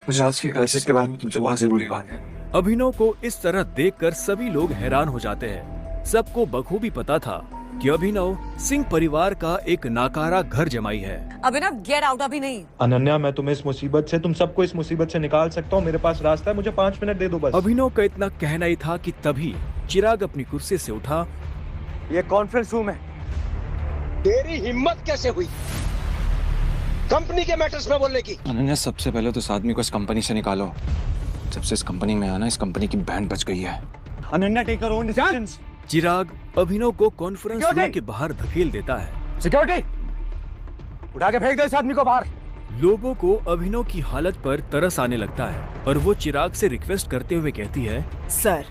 मुझे आज की क्राइसिस के बारे में तुमसे बहुत जरूरी बात है। अभिनव को इस तरह देखकर सभी लोग हैरान हो जाते हैं। सबको बखूबी पता था कि अभिनव सिंह परिवार का एक नाकारा घर जमाई है। अभिनव गेट आउट अभी नहीं। अनन्या, मैं तुम्हें इस मुसीबत से, तुम सबको इस मुसीबत से निकाल सकता हूँ। मेरे पास रास्ता है, मुझे 5 मिनट दे दो बस। अभिनव का इतना कहना ही था कि तभी चिराग अपनी कुर्सी से उठा। ये कॉन्फ्रेंस रूम है। तेरी हिम्मत कैसे हुई कंपनी के मैटर्स में बोलने की? अनन्या, सबसे पहले तो इस आदमी को इस कंपनी से निकालो। जब से इस कंपनी में आना, इस कंपनी की बैंड बच गई है। Ananya, take your own decisions. Chirag Abhinav को कॉन्फ्रेंस रूम के बाहर धकेल देता है। सिक्योरिटी, उठा के फेंक दो इस आदमी को बाहर। लोगों को अभिनव की हालत पर तरस आने लगता है और वो चिराग से रिक्वेस्ट करते हुए कहती है, Sir,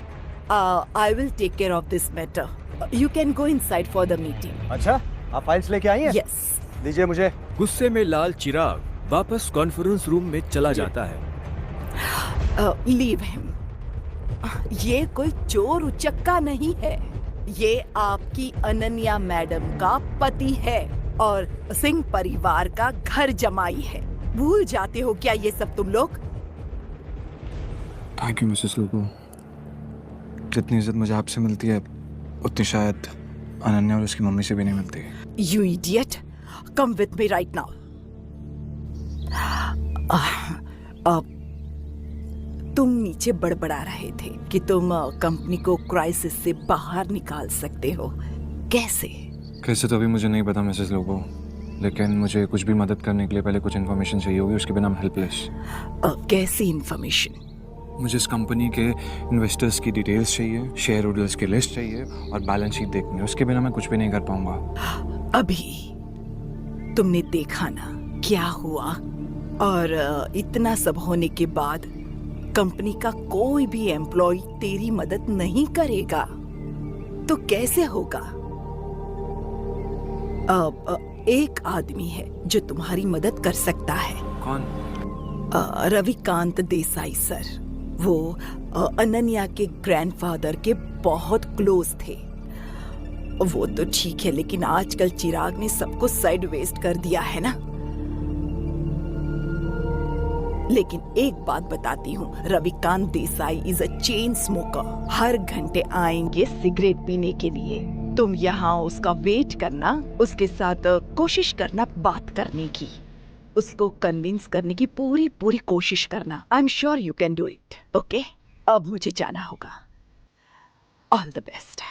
I will take care of this matter. You can go inside for the meeting. अच्छा, आप फाइल्स लेके आई हैं? Yes. दीजिए मुझे। गुस्से में लाल चिराग वापस कॉन्फ्रेंस रूम में चला जाता है। Leave him. ये कोई चोर उचक्का नहीं है। ये आपकी अनन्या मैडम का पति है और सिंह परिवार का घर जमाई है। भूल जाते हो क्या ये सब तुम लोग? थैंक यू मिसेस लोगो। जितनी इज्जत मुझे आपसे मिलती है, उतनी शायद अनन्या और उसकी मम्मी से भी नहीं मिलती। You idiot! Come with me right now. तुम नीचे बड़बड़ा रहे थे कि तुम कंपनी को क्राइसिस से बाहर निकाल सकते हो। कैसे? कैसे तो अभी मुझे नहीं पता मिसेस लोगो, लेकिन मुझे कुछ भी मदद करने के लिए पहले कुछ इन्फॉर्मेशन चाहिए होगी, उसके बिना मैं हेल्पलेस। कैसी इन्फॉर्मेशन? मुझे इस कंपनी के इन्वेस्टर्स की डिटेल्स चाहिए, शेयर होल्डर्स की लिस्ट चाहिए और बैलेंस शीट देखनी है। उसके बिना मैं कुछ भी नहीं कर पाऊंगा। अभी तुमने देखा ना क्या हुआ, और इतना सब होने के बाद कंपनी का कोई भी एम्प्लॉय तेरी मदद नहीं करेगा तो कैसे होगा? एक आदमी है जो तुम्हारी मदद कर सकता है। कौन? रविकांत देसाई सर। वो अनन्या के ग्रैंडफादर के बहुत क्लोज थे। वो तो ठीक है, लेकिन आजकल चिराग ने सबको साइड वेस्ट कर दिया है ना। लेकिन एक बात बताती हूँ, Ravikant Desai is a chain smoker. हर घंटे आएंगे सिगरेट पीने के लिए। तुम यहाँ उसका वेट करना, उसके साथ कोशिश करना बात करने की, उसको कन्विंस करने की पूरी पूरी कोशिश करना। I am sure you can do it. Okay, अब मुझे जाना होगा। All the best.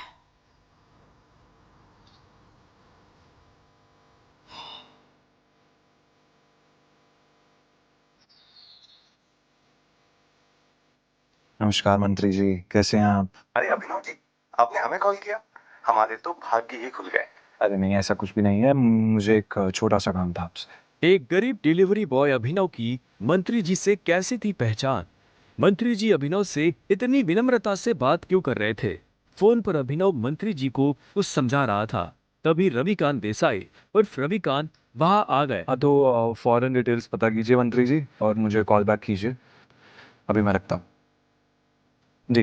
नमस्कार मंत्री जी, कैसे हैं आप? अरे अभिनव जी, आपने हमें कॉल किया? हमारे तो भाग्य ही खुल गए। अरे नहीं, ऐसा कुछ भी नहीं है। मुझे एक छोटा सा काम था आपसे। एक गरीब डिलीवरी बॉय अभिनव की मंत्री जी से कैसी थी पहचान? मंत्री जी अभिनव से इतनी विनम्रता से बात क्यों कर रहे थे? फोन पर अभिनव मंत्री जी को कुछ समझा रहा था, तभी रविकांत देसाई उर्फ रविकांत वहां आ गए। तो फॉरेन डिटेल्स पता कीजिए मंत्री जी और मुझे कॉल बैक कीजिए। अभी मैं रखता हूँ जी।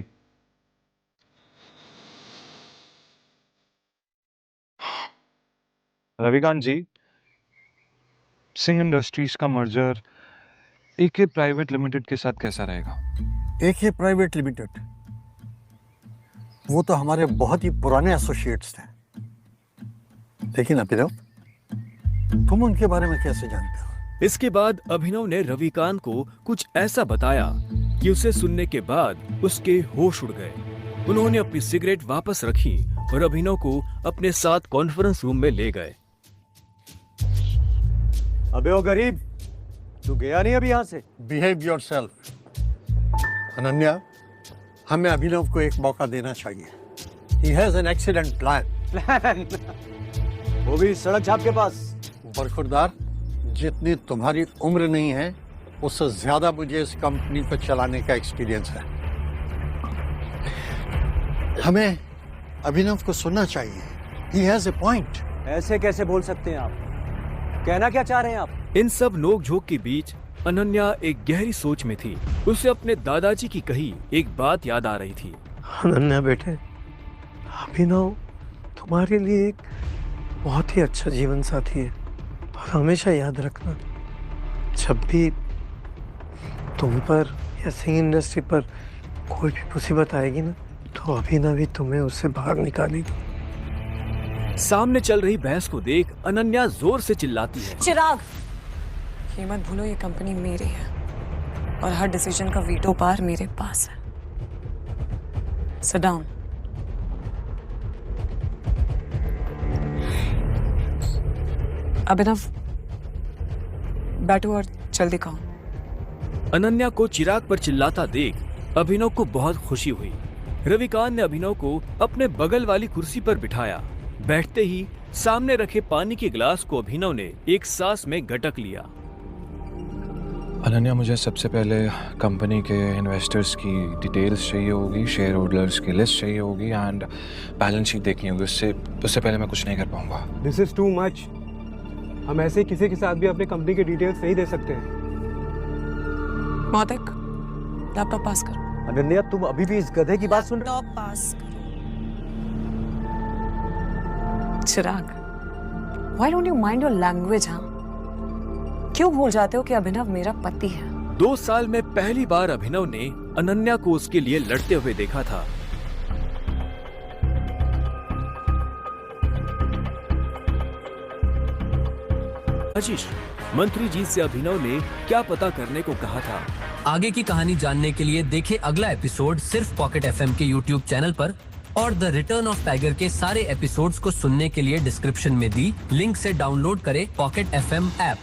रविकांत जी, सिंह इंडस्ट्रीज का मर्जर एके प्राइवेट लिमिटेड के साथ कैसा रहेगा? एके प्राइवेट लिमिटेड, वो तो हमारे बहुत ही पुराने एसोसिएट्स थे। लेकिन अभिनव, तुम उनके बारे में कैसे जानते हो? इसके बाद अभिनव ने रविकांत को कुछ ऐसा बताया कि उसे सुनने के बाद उसके होश उड़ गए। उन्होंने अपनी सिगरेट वापस रखी और अभिनव को अपने साथ कॉन्फ्रेंस रूम में ले गए। अबे ओ गरीब, तू गया नहीं अभी यहाँ से? Behave yourself. अनन्या, हमें अभिनव को एक मौका देना चाहिए। He has an excellent plan. वो भी सड़क छाप के पास। बरखुरदार, जितनी तुम्हारी उम्र नहीं है, उससे ज्यादा मुझे इस कंपनी को चलाने का एक्सपीरियंस है। हमें अभिनव को सुनना चाहिए। He has a point. ऐसे कैसे बोल सकते हैं आप? कहना क्या चाह रहे हैं आप? इन सब नोक-झोंक के बीच अनन्या एक गहरी सोच में थी। उसे अपने दादाजी की कही एक बात याद आ रही थी। अनन्या बेटे, अभिनव तुम्हारे लिए एक बहुत ही अच्छा जीवन साथी है। और हमेशा याद रखना, जब भी तुम पर या सिंग इंडस्ट्री पर कोई भी मुसीबत आएगी ना, तो अभिनव ही तुम्हें उससे बाहर निकालेगी। सामने चल रही बहस को देख अनन्या जोर से चिल्लाती है। चिराग, ये मत भूलो ये कंपनी मेरी है और हर डिसीजन का वीटो पावर मेरे पास है। Sit down. अभिनव, बैठो और जल्दी खाओ। अनन्या को चिराग पर चिल्लाता देख अभिनव को बहुत खुशी हुई। रविकांत ने अभिनव को अपने बगल वाली कुर्सी पर बिठाया। बैठते ही सामने रखे पानी के गिलास को अभिनव ने एक सांस में गटक लिया। अनन्या, मुझे सबसे पहले कंपनी के इन्वेस्टर्स की डिटेल्स चाहिए होगी, शेयर होल्डर्स की लिस्ट चाहिए होगी एंड बैलेंस शीट देखनी होगी। उससे पहले मैं कुछ नहीं कर पाऊंगा। This is too much. हम ऐसे किसी के साथ भी अपनी कंपनी की डिटेल्स नहीं दे सकते हैं। मौतिक, लैपटॉप पास करो। अनन्या, तुम अभी भी इस गधे की बात सुन रहे हो? लैपटॉप पास करो। Chirag, why don't you mind your language? हाँ, क्यों भूल जाते हो कि अभिनव मेरा पति है? 2 साल में पहली बार अभिनव ने अनन्या को उसके लिए लड़ते हुए देखा था। आशीष, मंत्री जी से अभिनव ने क्या पता करने को कहा था? आगे की कहानी जानने के लिए देखें अगला एपिसोड सिर्फ पॉकेट एफएम के यूट्यूब चैनल पर, और द रिटर्न ऑफ टाइगर के सारे एपिसोड्स को सुनने के लिए डिस्क्रिप्शन में दी लिंक से डाउनलोड करें पॉकेट एफएम ऐप।